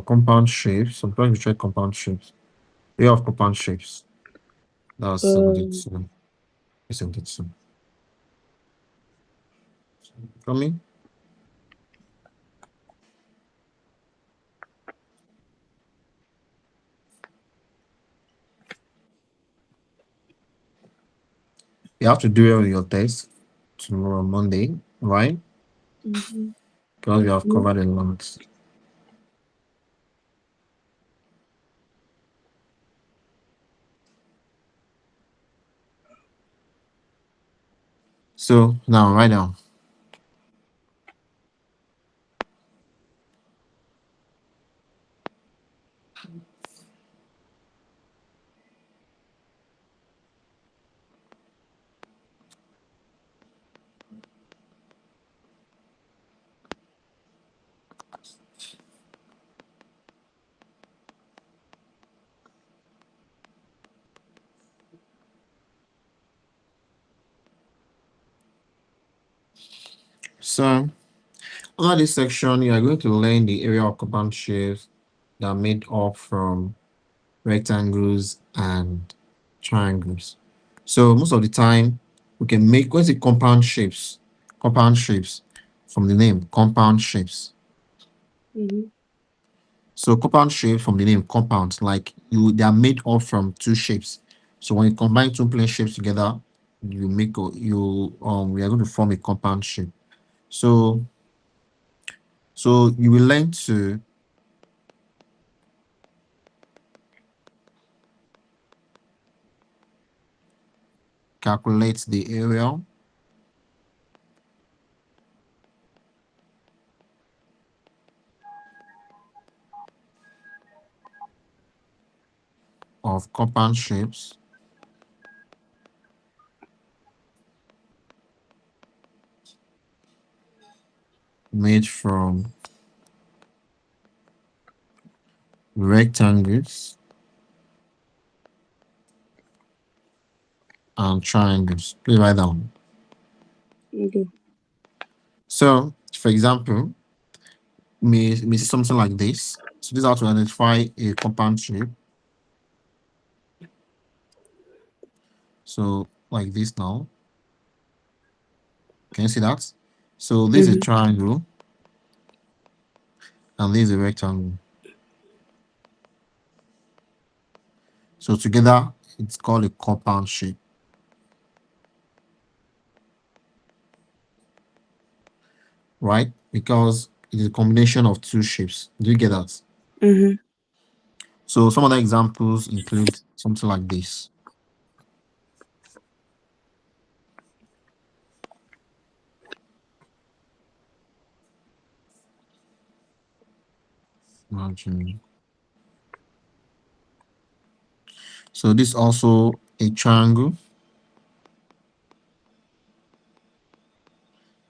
compound shapes. Sometimes we check compound shapes. Area of compound shapes. That's 72. 72. Coming. You have to do it with your test tomorrow, Monday, right? Because we have covered a lot. So now, write down. So under this section, you are going to learn the area of compound shapes that are made up from rectangles and triangles. So most of the time, we can make, when it's compound shapes from the name, compound shapes. So compound shapes from the name, compounds, like they are made up from two shapes. So when you combine two plane shapes together, we are going to form a compound shape. So you will learn to calculate the area of compound shapes made from rectangles and triangles. Please write down. So, for example, may see something like this. So this is how to identify a compound shape. So like this now. Can you see that? So this is a triangle and this is a rectangle. So together it's called a compound shape. Right? Because it is a combination of two shapes. Do you get that? So some other examples include something like this. Imagine. So this is also a triangle.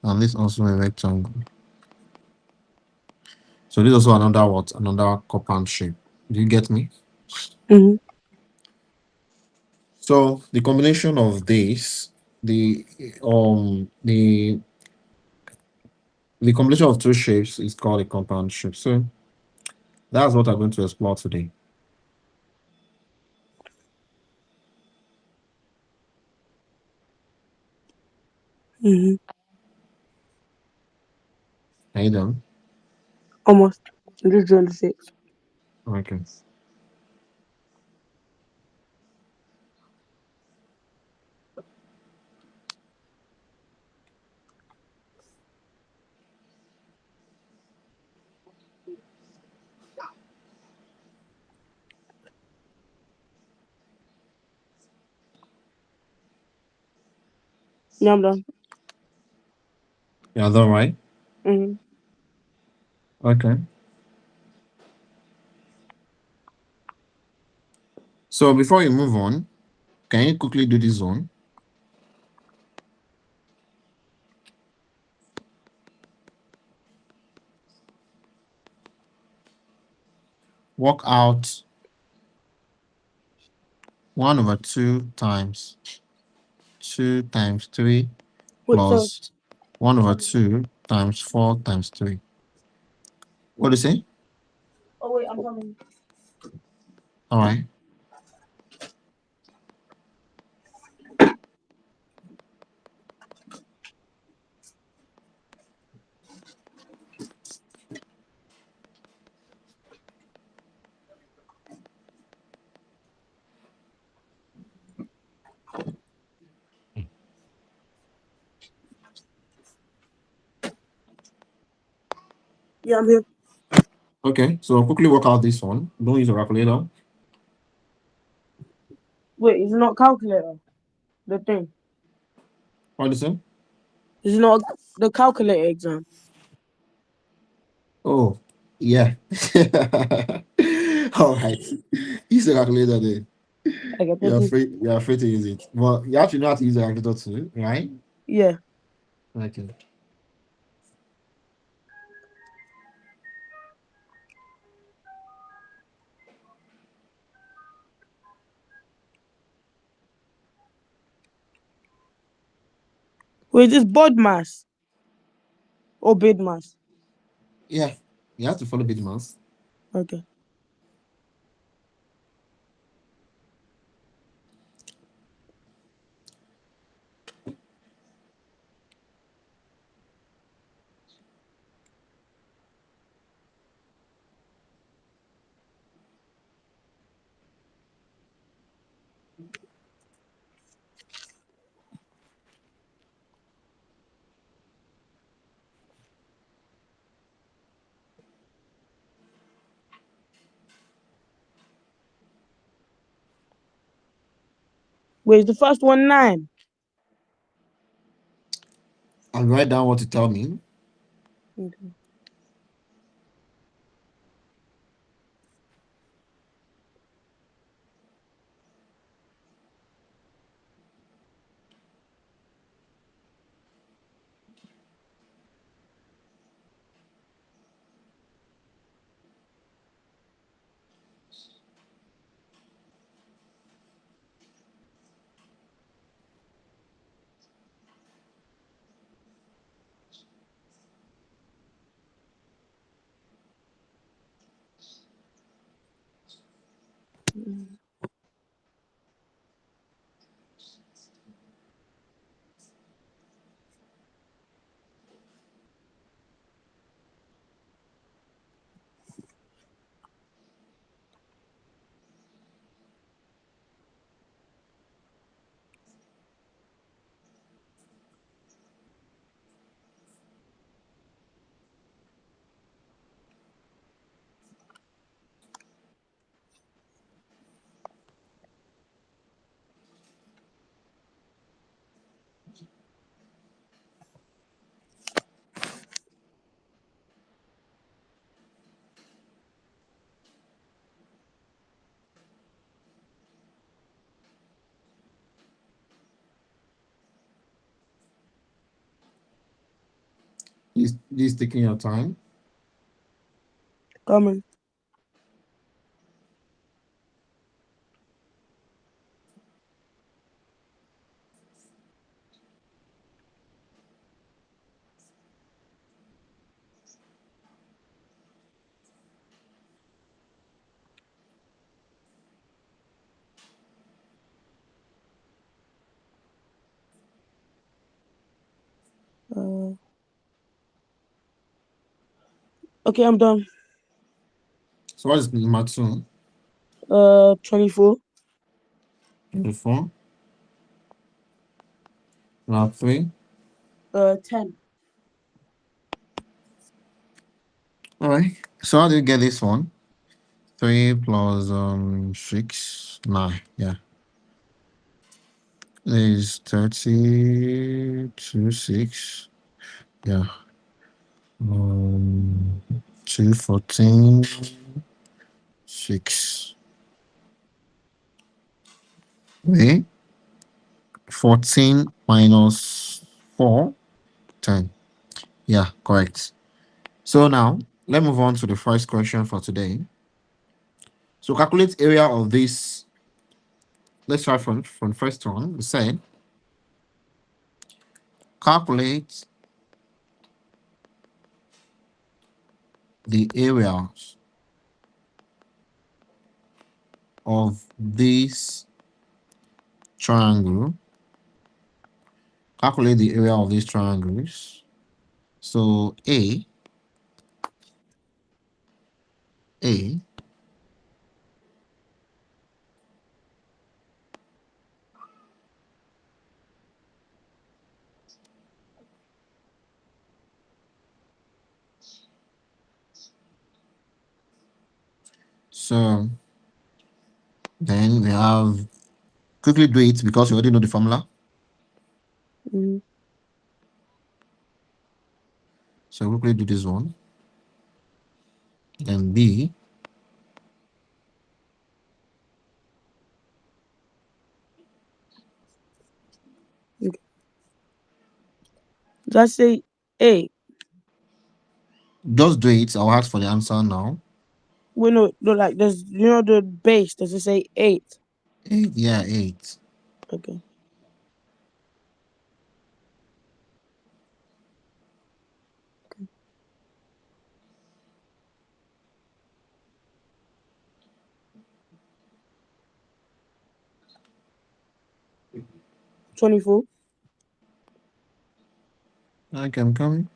And this is also a rectangle. So this is also another what? Another compound shape. Do you get me? So the combination of this, the combination of two shapes is called a compound shape. So that's what I'm going to explore today. Are you done? Almost. I'm just doing the 6. Okay. No, I'm done. Yeah, done, right? Mm-hmm. Okay. So before you move on, can you quickly do this one? Work out 1/2 times 2 times 3 What's up? plus 1/2 times 4 times 3. What do you say? Oh wait, I'm coming. All right. Yeah, I'm here. Okay, so quickly work out this one. Don't use a calculator. Wait, it's not calculator. The thing. What is it? It's not the calculator exam. Oh, yeah. All right. Use a calculator then. Okay, thank you. You're afraid to use it. Well, you actually know how to use a calculator too, right? Yeah. Okay. Wait, is this bod mass or bid mass? Yeah. You have to follow bit mass. Okay. Wait, is the first one 9? I'll write down what you tell me. Okay. Mm. This taking your time. Coming. Uh, okay, I'm done. So what is number two? 24. 24. Number three. 10. All right. So how do you get this one? 3 plus 6, 9. Yeah. Is 32, 6. Yeah. 2, 14, 6. Wait. 14 minus 4, 10. Yeah, correct. So now, let's move on to the first question for today. So calculate area of this. Let's start from first one. We said calculate the areas of this triangle. Calculate the area of these triangles. So A. So then we have, quickly do it because you already know the formula. Mm-hmm. So quickly do this one. Then B. Okay. Just say 8. Just do it. I'll ask for the answer now. We know, no, like there's, the base. Does it say 8? 8. Yeah, 8. Okay. Okay. 24. Okay, I'm coming.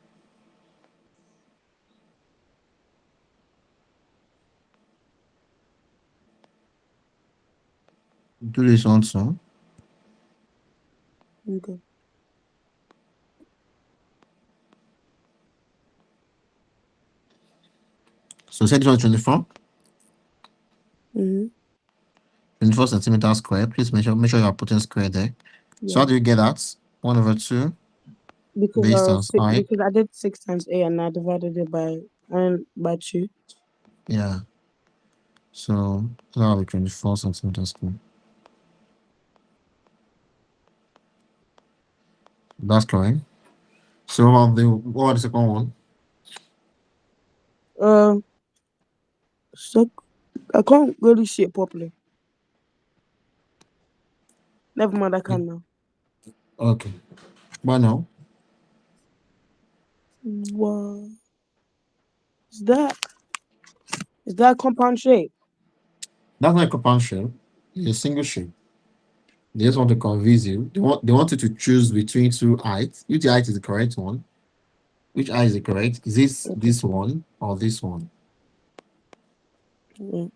Do this also. Okay. So set this one 24. Mm-hmm. 24 centimeters square. Please make sure you are putting square there. So Yeah. how do you get that? 1 over 2 Because base times height. because I did 6 times 8 and I divided it by 2. Yeah. So that will be 24 centimeters square. That's correct. So what about the second one? Uh, so I can't really see it properly. Never mind, I can now. Okay. But now, What is that? Is that a compound shape? that's not a compound shape. It's a single shape. They just want to confuse you. They want you to choose between two heights. Which height is the correct one? Which height is the correct? Is Okay. this one or this one? Yeah.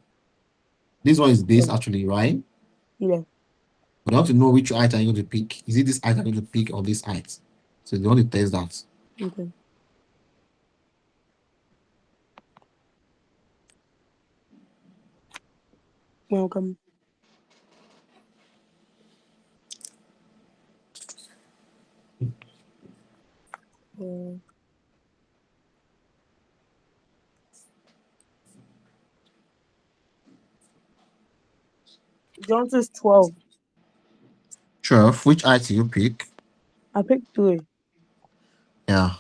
This one is Yeah. base actually, right? Yeah. But they want to know which height are you going to pick. Is it this height I'm going to pick or this height? So they want to test that. Okay. Welcome. Uh, Jones is 12. 12. Which height do you pick? I picked 3. Yeah.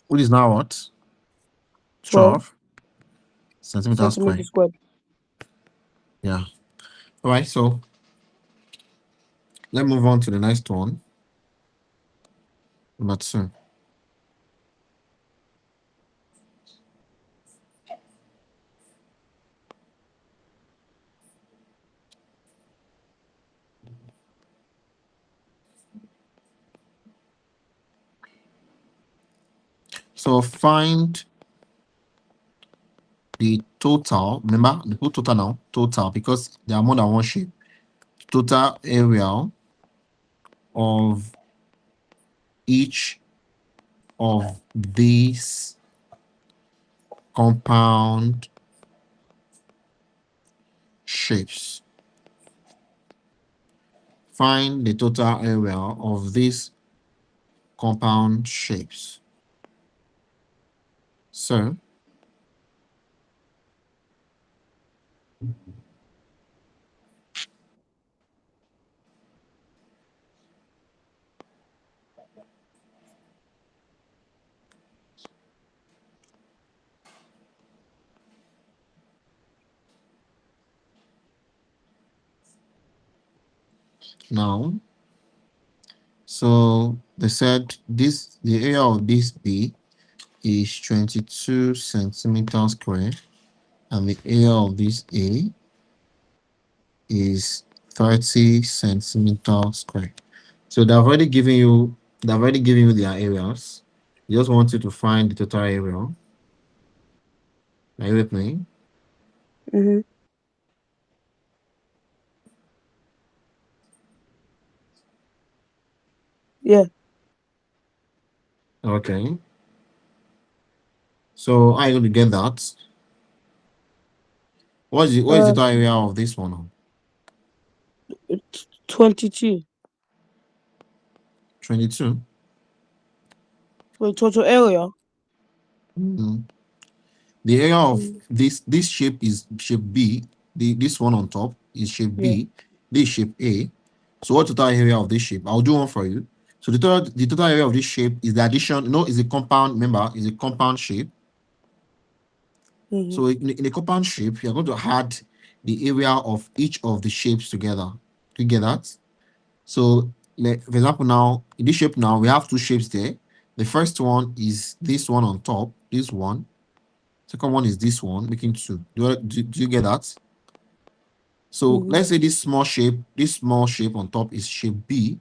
Which is now what? 12 12 centimeters square. centimeters squared. Yeah. All right. So let's move on to the next one. Number 2. So find the total. Remember, the put total now. Total, because there are more than one shape. Total area of each of these compound shapes. Find the total area of these compound shapes. So Now, so they said this the area of this B is 22 centimeters square, and the area of this A is 30 centimeters square. So they've already given you their areas. They just want you to find the total area. Are you with me? Mm-hmm. Yeah. Okay. So how are you going to get that? What is the Uh, total area of this one? 22. 22. Wait, total area? Mhm. The area of Mm, this shape is shape B. This one on top is shape yeah. B. This is shape A. So what total area of this shape? I'll do one for you. So the total area of this shape is the addition. No, is a compound. Remember, is a compound shape. Mm-hmm. So in a compound shape, you're going to add the area of each of the shapes together. Do you get that? So, for example, now in this shape, now we have two shapes there. The first one is this one on top. This one. Second one is this one, making two. Do you get that? So Mm-hmm. let's say this small shape on top is shape B,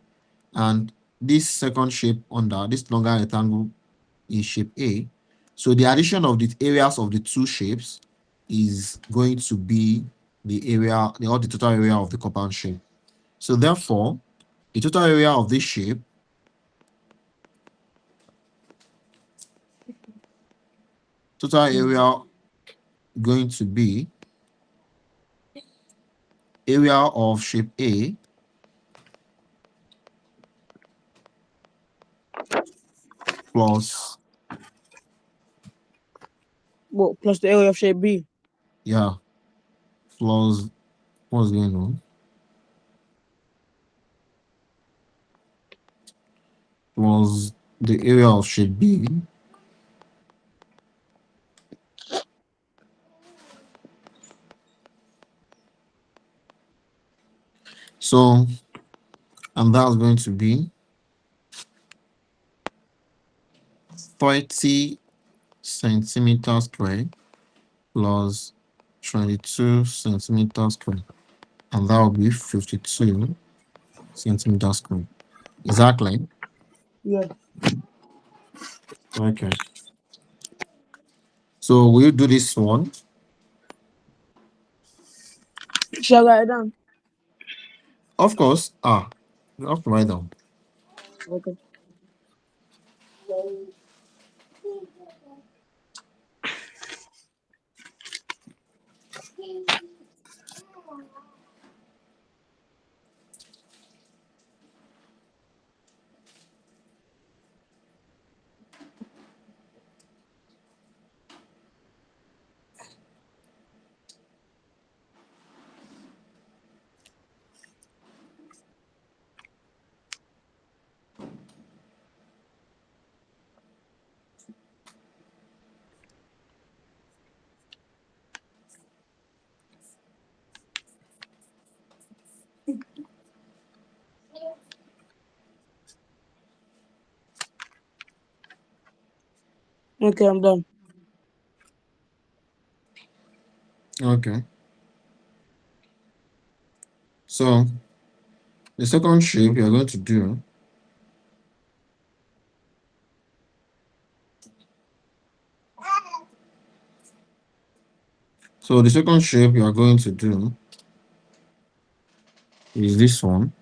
and this second shape under this longer rectangle is shape A. So the addition of the areas of the two shapes is going to be or the total area of the compound shape. So therefore, the total area of this shape, total Mm-hmm. area going to be area of shape A plus, What, plus the area of shape B? yeah, plus, what's going on? Plus the area of shape B. So, and that's going to be 30 centimeters square plus 22 centimeters square. And that will be 52 centimeters square. Exactly. Yeah. Okay. So will you do this one? Shall I write it down? Of course. You have to write down. Okay. Okay, I'm done. Okay. So the second shape you're going to do, so the second shape you are going to do is this one.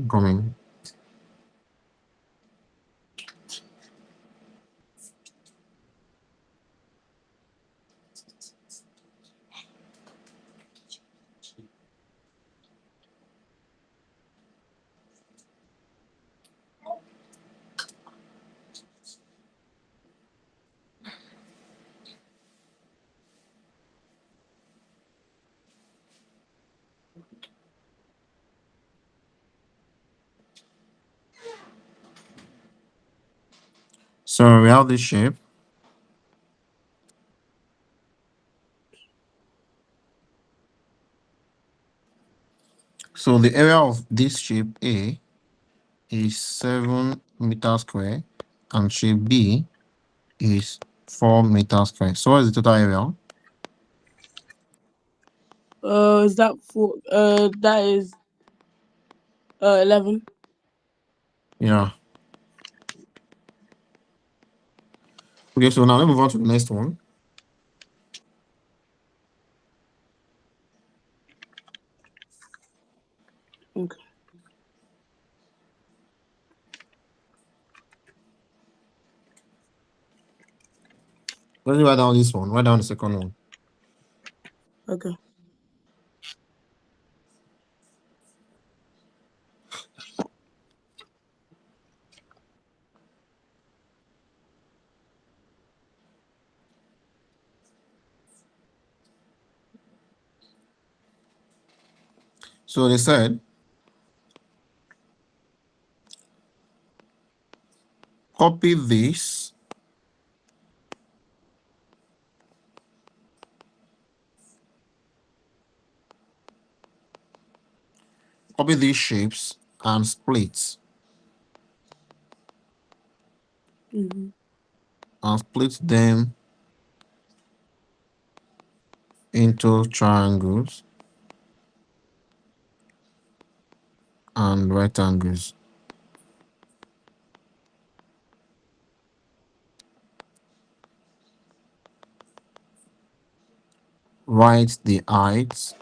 Coming. So we have this shape. So the area of this shape A is 7 meters square and shape B is 4 meters square. So what is the total area? Is that for that is 11. Yeah. Okay, so now let's move on to the next one. Okay. Let's write down this one. Write down the second one. Okay. So they said copy this copy these shapes and split Mm-hmm. them into triangles and rectangles. Write the height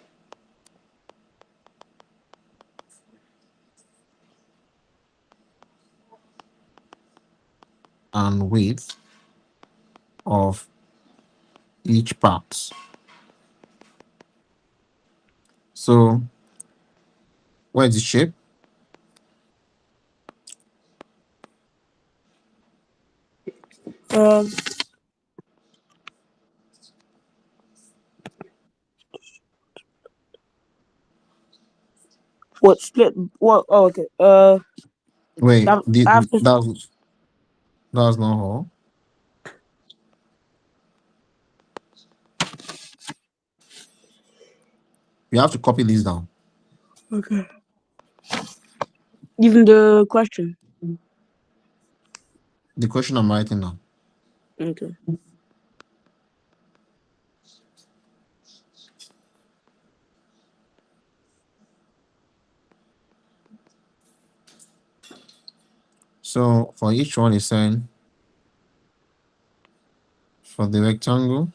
and width of each part. So where is the shape? Um. What split? What? Oh, okay. Wait, I have to. that's not all. You have to copy this down. Okay. Even the question. The question I'm writing now. Okay. So for each one is saying for the rectangle,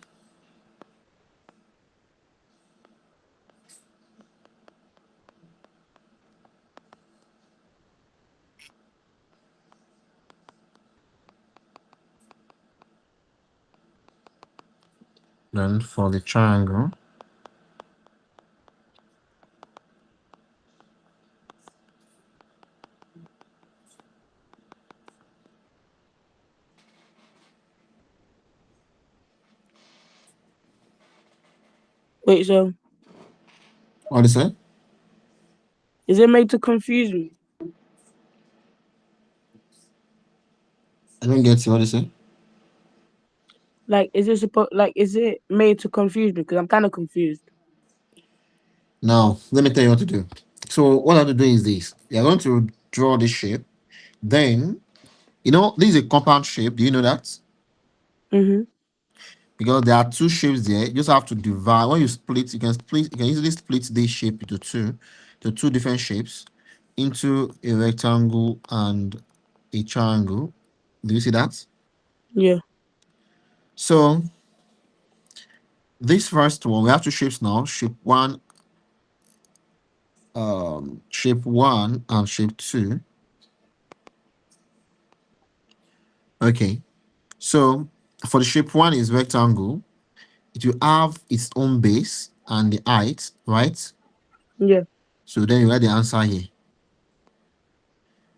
then for the triangle, Wait. So what is it? is it made to confuse me? I don't get you. What is it? Like, is it supposed? Like, is it made to confuse me? Because I'm kind of confused. Now, let me tell you what to do. So what I have to do is this. You're going to draw this shape. Then, this is a compound shape. Do you know that? Mm-hmm. Because there are two shapes there. You just have to divide. When you split, you can easily split this shape into two different shapes, into a rectangle and a triangle. Do you see that? Yeah. So this first one, we have two shapes now, shape one and shape two. Okay. So for the shape one is rectangle, it will have its own base and the height, right? Yeah. So then you write the answer here.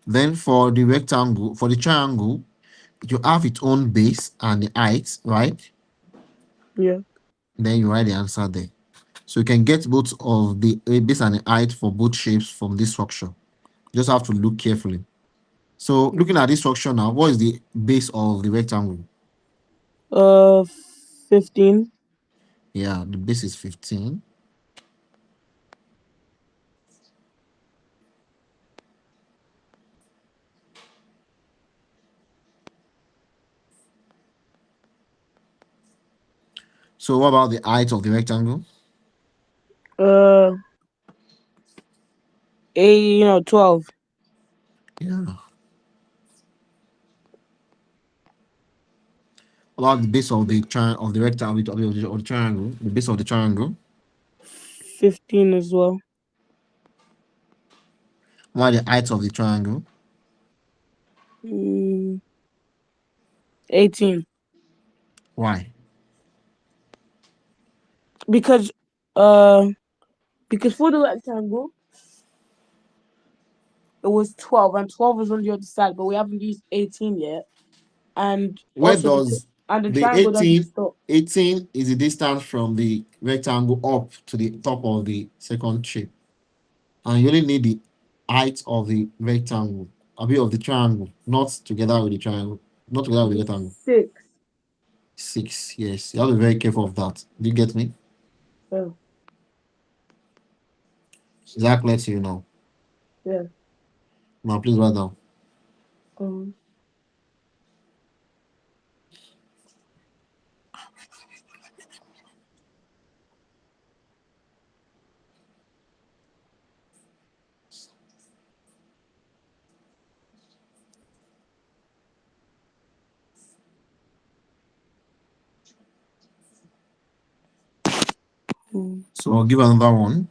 Then for the rectangle, for the triangle, it will have its own base and the height, right? Yeah. Then you write the answer there. So you can get both of the base and the height for both shapes from this structure. You just have to look carefully. So looking at this structure now, what is the base of the rectangle? Uh, 15. Yeah, the base is 15. So what about the height of the rectangle? Uh, 12. Yeah. What about the base of the of the rectangle of the triangle? The base of the triangle. 15 as well. What are the heights of the triangle? Mm, 18. Why? Because uh because for the rectangle it was 12 and 12 is on the other side, but we haven't used 18 yet. And Where also does the the triangle doesn't stop. 18 is the distance from the rectangle up to the top of the second shape. And you only need the height of the rectangle, a bit of the triangle, not together with the triangle, not together with the rectangle. 6. 6, yes. You have to be very careful of that. Do you get me? Yeah, Is that clear to you now? yeah. Now please write down. Um, mm, So I'll give another one.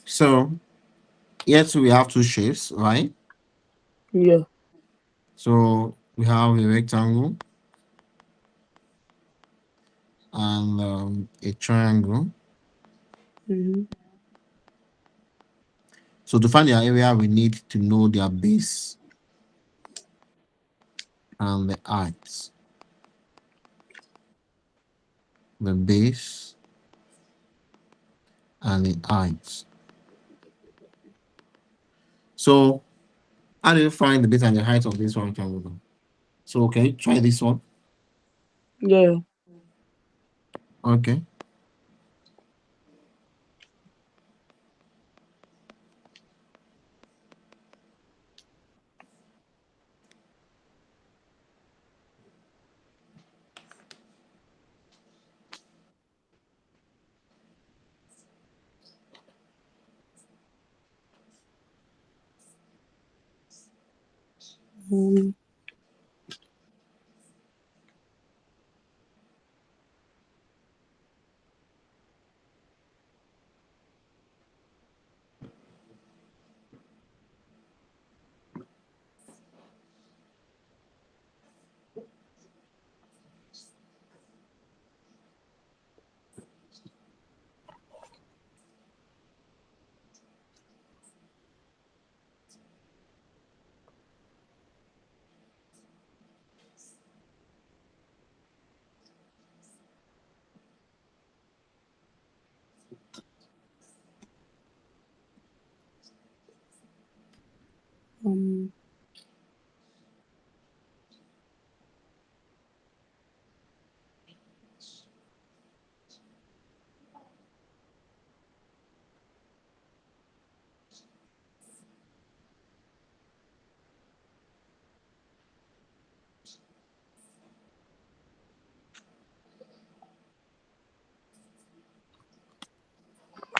So here too we have two shapes, right? yeah. So we have a rectangle and a triangle. Hmm. So to find their area, we need to know their base and the heights. The base and the heights. So how do you find the base and the height of this one triangle? So okay, try this one. Yeah. Okay. Mm,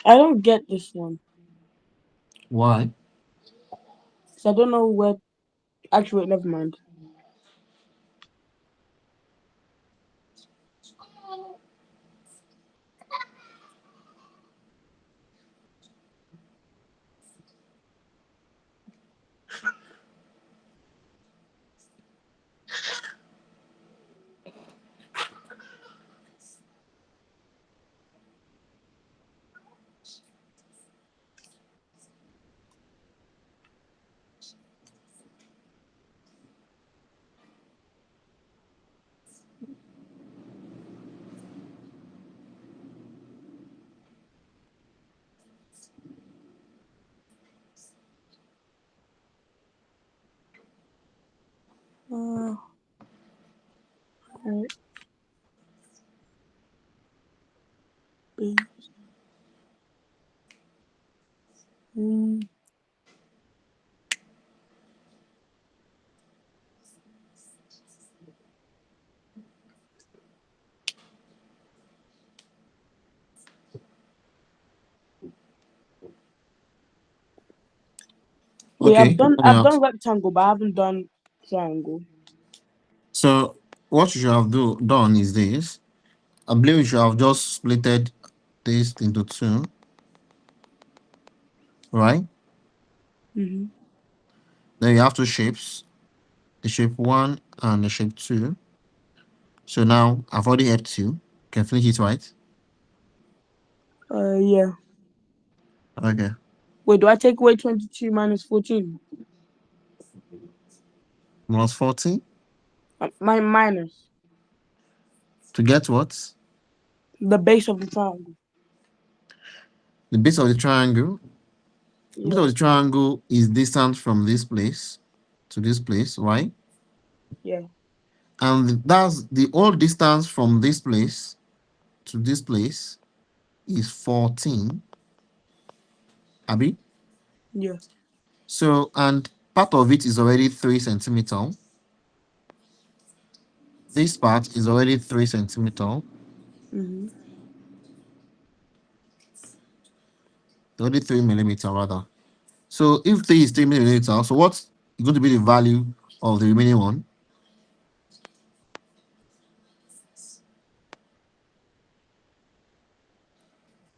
I don't get this one. Why? So I don't know where. Actually, wait, never mind. Uh, alright, base. Mm, wait, Okay. Let me I've done ask. rectangle, but I haven't done triangle. So what you should have done is this. I believe you should have just splitted this into two, right? Mm-hmm. Then you have two shapes, the shape one and the shape two. So now I've already helped you. Can finish it, right? Yeah. Okay. Wait, do I take away 22 minus 14? Minus 40 My minus to get what? the base of the triangle. The base of the triangle. The base Yeah. of the triangle is distant from this place to this place, right? Yeah. And that's the whole distance from this place to this place is 14. Abi? Yeah. So, and part of it is already 3 centimeter. This part is already 3 centimeter, Mm-hmm. already 3 millimeter rather. So, if 3 is 3 millimeter, so what's going to be the value of the remaining one?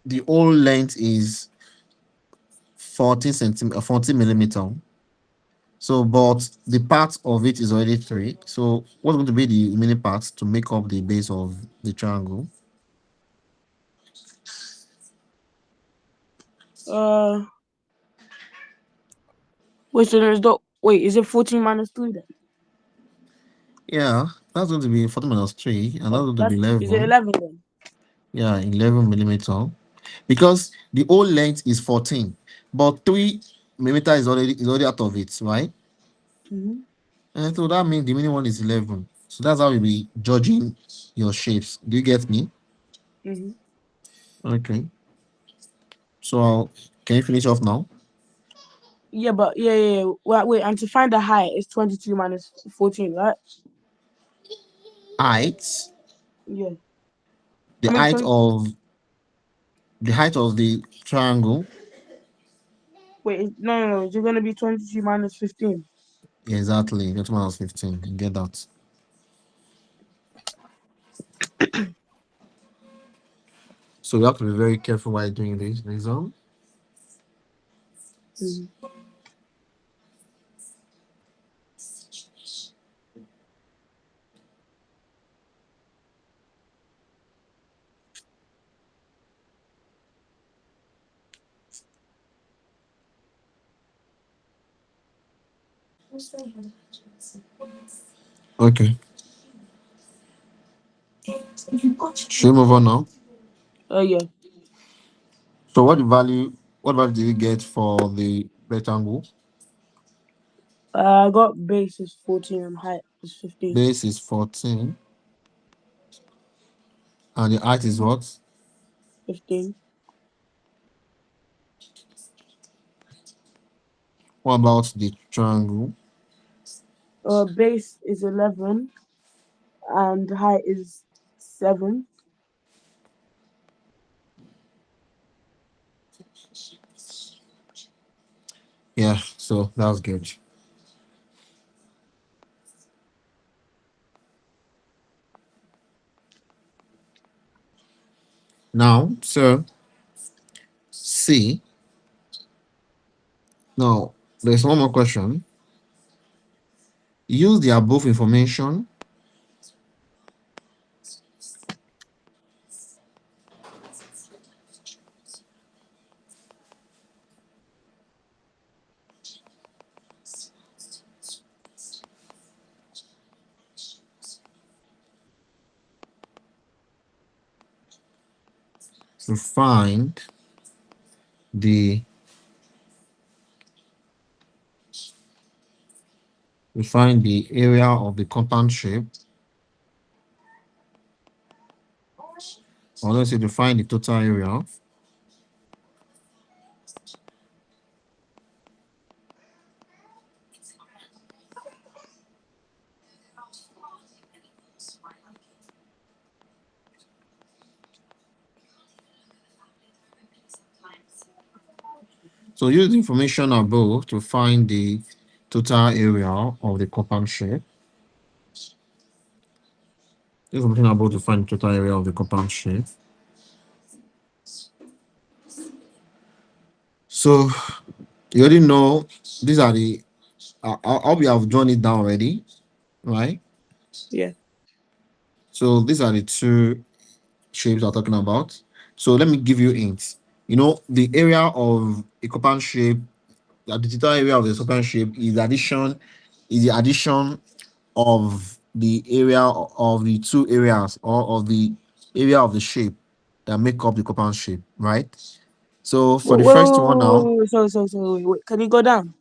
The whole length is 14 centimeter, 14 millimeter. So, but the part of it is already 3. So, what's going to be the remaining part to make up the base of the triangle? Uh, wait, so there's the wait, is it 14 minus 3 then? Yeah, that's going to be 14 minus 3, and that's Oh, going to be that is it 11. 11 then? Yeah, 11 millimeter. Because the whole length is 14, but 3 millimeter is already out of it, right? Mm-hmm. And so that means the minimum one is 11. So that's how we be judging your shapes. Do you get me? Mm-hmm. Okay. So can you finish off now? Yeah, but yeah. Wait, and to find the height is 22 minus 14, right? Height. Yeah. The I mean height 20. of the height of the triangle. Wait, no. Is it gonna be 22 minus 15? Yeah, exactly. That's minus 15. You get that. So you have to be very careful while doing this in the exam. Mm-hmm. Okay. Should we move on now? Yeah. So what value did you get for the rectangle? I got base is 14 and height is 15. Base is 14 and the height is what? 15. What about the triangle? Base is 11 and height is 7. Yeah, so that's good. Now, so C. Now, there's one more question. Use the above information to find the area of the compound shape, or let's say to find the total area So use the information above to find the total area of the compound shape. Use information above to find the total area of the compound shape. So you already know these are the. I'll be have drawn it down already, right? Yeah. So these are the two shapes we're talking about. So let me give you hints. You know, the area of a compound shape, the total area of the compound shape is the addition of the area of the two areas or of the area of the shape that make up the compound shape, right? So for Wait, the wait, first wait, one wait, now, wait, wait, sorry, wait. Can you go down?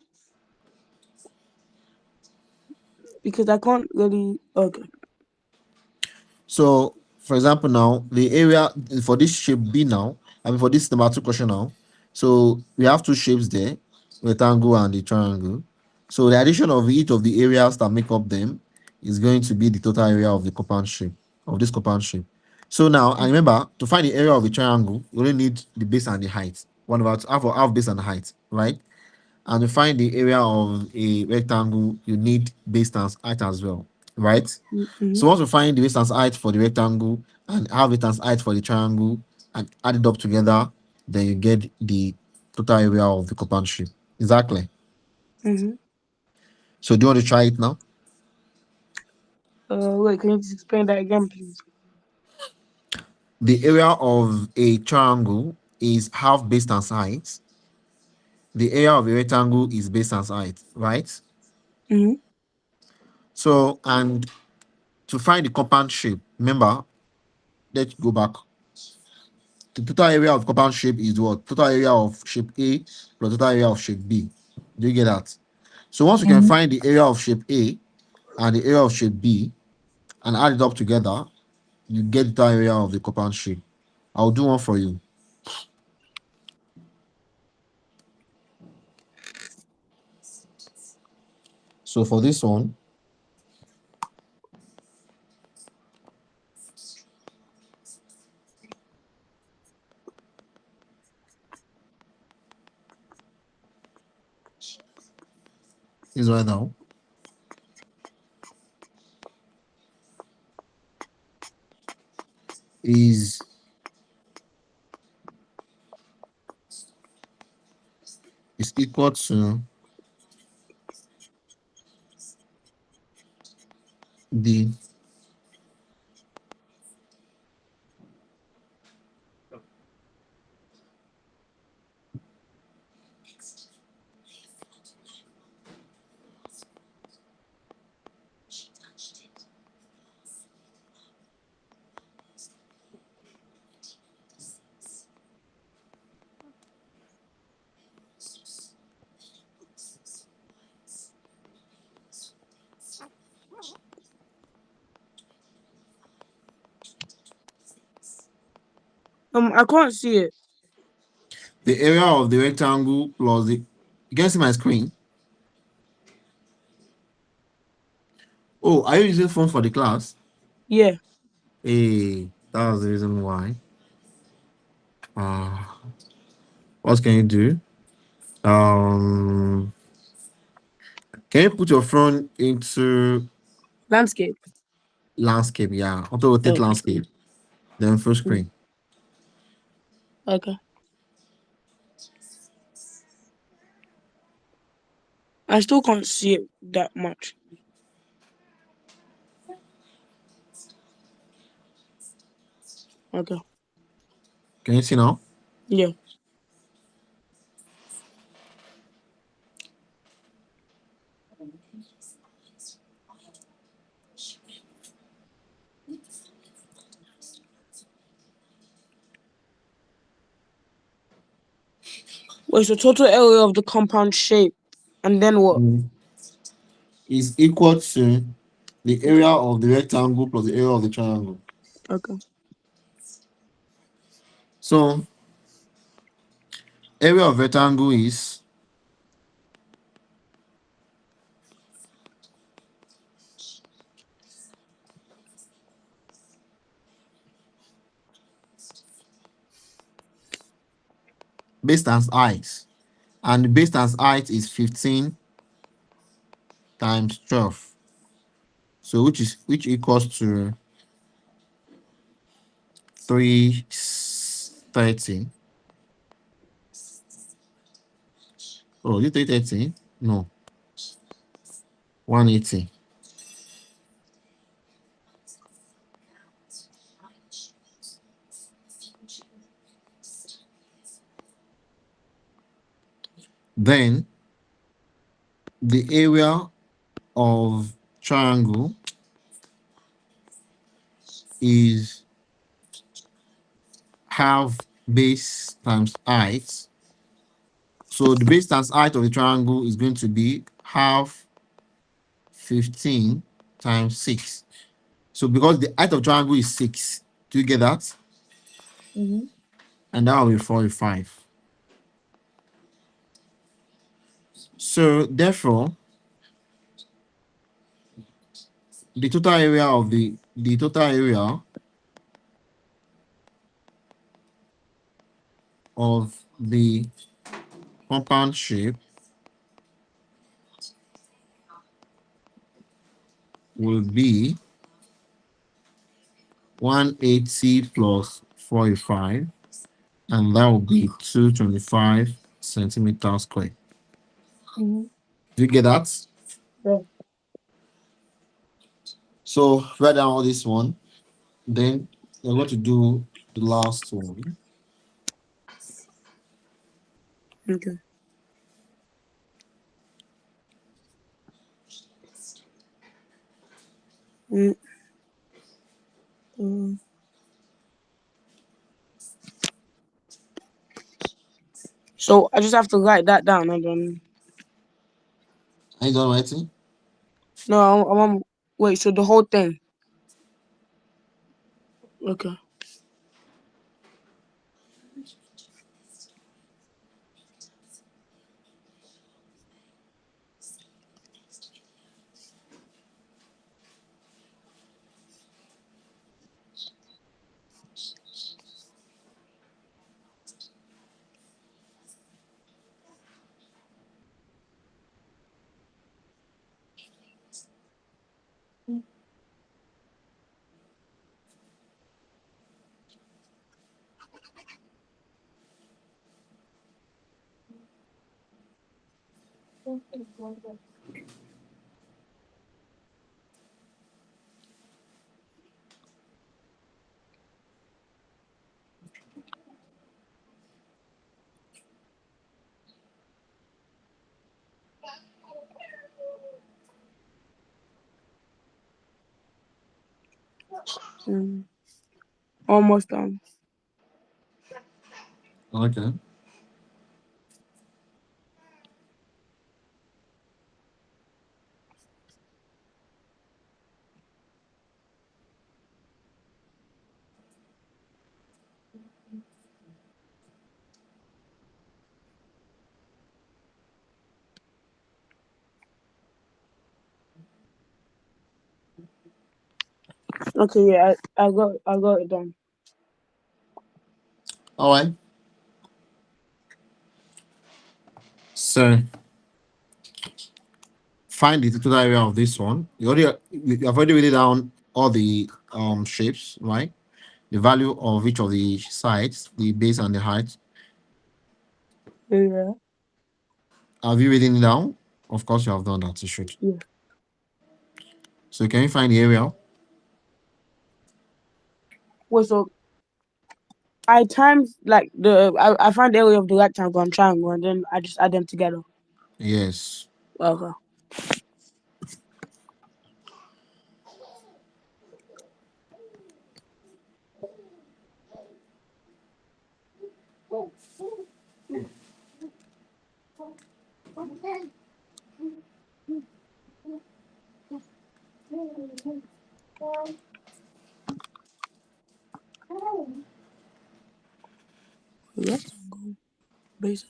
Because I can't really. Okay. so for example now, the area for this shape B now, I mean for this number two question now, so we have two shapes there, rectangle and the triangle. So the addition of each of the areas that make up them is going to be the total area of the compound shape, of this compound shape. So now, and remember, to find the area of a triangle, you only need the base and the height. One about half base and height, right? And to find the area of a rectangle, you need base times height as well, right? Mm-hmm. So once we find the base times height for the rectangle and half base times height for the triangle and add it up together, then you get the total area of the compound shape. Exactly. Mm-hmm. So do you want to try it now? Wait, can you just explain that again, please? The area of a triangle is half base times height. The area of a rectangle is base times height, right? Mm-hmm. So, and to find the compound shape, remember, let's go back. The total area of compound shape is what? Total area of shape A plus total area of shape B. Do you get that? So once you can find the area of shape A and the area of shape B and add it up together, you get the total area of the compound shape. I'll do one for you. So for this one, is right now, is equal to the I can't see it. area of the rectangle plus the. You can see my screen. Oh, are you using phone for the class? Yeah. Hey, that was the reason why. Uh, what can you do? Um, can you put your phone into Landscape. landscape? Yeah, auto rotate Okay. landscape. Then full Mm, screen. okay. I still can't see it that much. Okay. Can you see now? Yeah. Wait, so total area of the compound shape, and then what? Mm. Is equal to the area Okay. of the rectangle plus the area of the triangle. Okay. So area of rectangle is base times height, and the base times height is 15 times 12. So which equals to 330. Oh, is it 330? No, 180. Then the area of triangle is half base times height. So the base times height of the triangle is going to be half 15 times 6. So because the height of triangle is 6, do you get that? Mm-hmm. And that will be 45. So therefore, the total area of the total area of the compound shape will be 180 plus 45, and that will be 225 centimeters square. Mm-hmm. Do you get that? Yeah. So write down all this one. Then we're going to do the last one. Okay. Mm, mm. So I just have to write that down and then. Are you done writing? No, wait. So the whole thing. Okay. Mm. Almost done. Okay. Okay. Yeah. I got it done. All right. So find the total area of this one. You have already written down all the shapes, right? The value of each of the sides, the base and the height. Yeah. Have you written it down? Of course, you have done that. You should. Yeah. So can you find the area? Wait, so I times like I find the area of the rectangle and triangle, and then I just add them together. Yes. Okay. Rectangle base.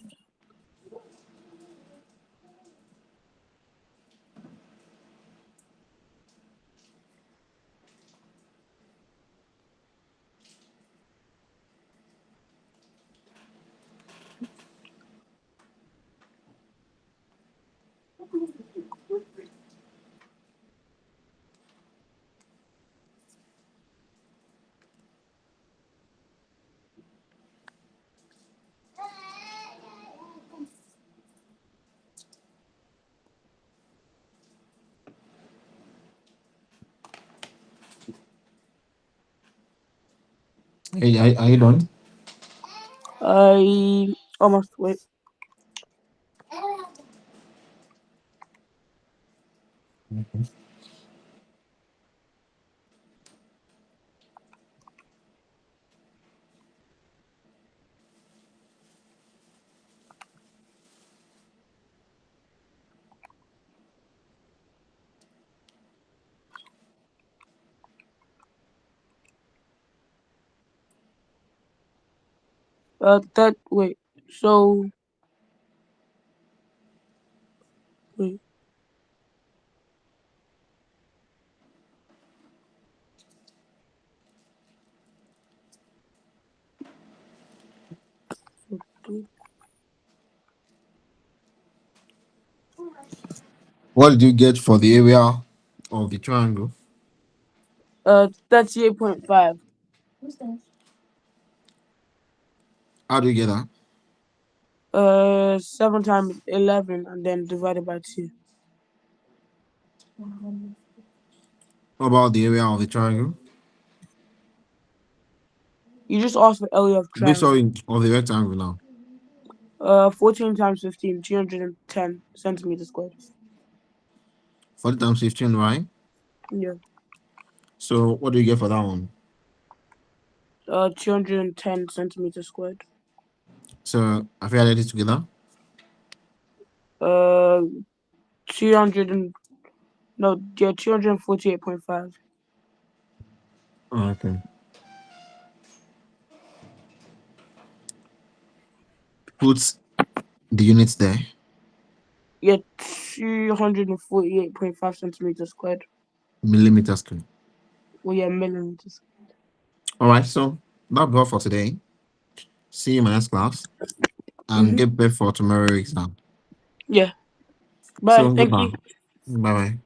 Are you done? I almost wait. That wait. So wait. What did you get for the area of the triangle? 38.5. How do you get that? 7 times 11, and then divided by 2. What about the area of the triangle? You just asked for area of Base triangle. of the rectangle now. 14 times 15, 310 centimeters squared. 40 times 15, right? Yeah. So what do you get for that one? 210 centimeters squared. So have you added it together? Uh, 200 and no, yeah, 248.5. Oh, okay. Put the units there. Yeah, 248.5 centimeters squared. Millimeters square. Well, yeah, millimeters. All right. So that'll be all for today. See you in my next class and Mm-hmm. get prepared for tomorrow exam. Yeah. Bye. So Thank goodbye. you. Bye bye.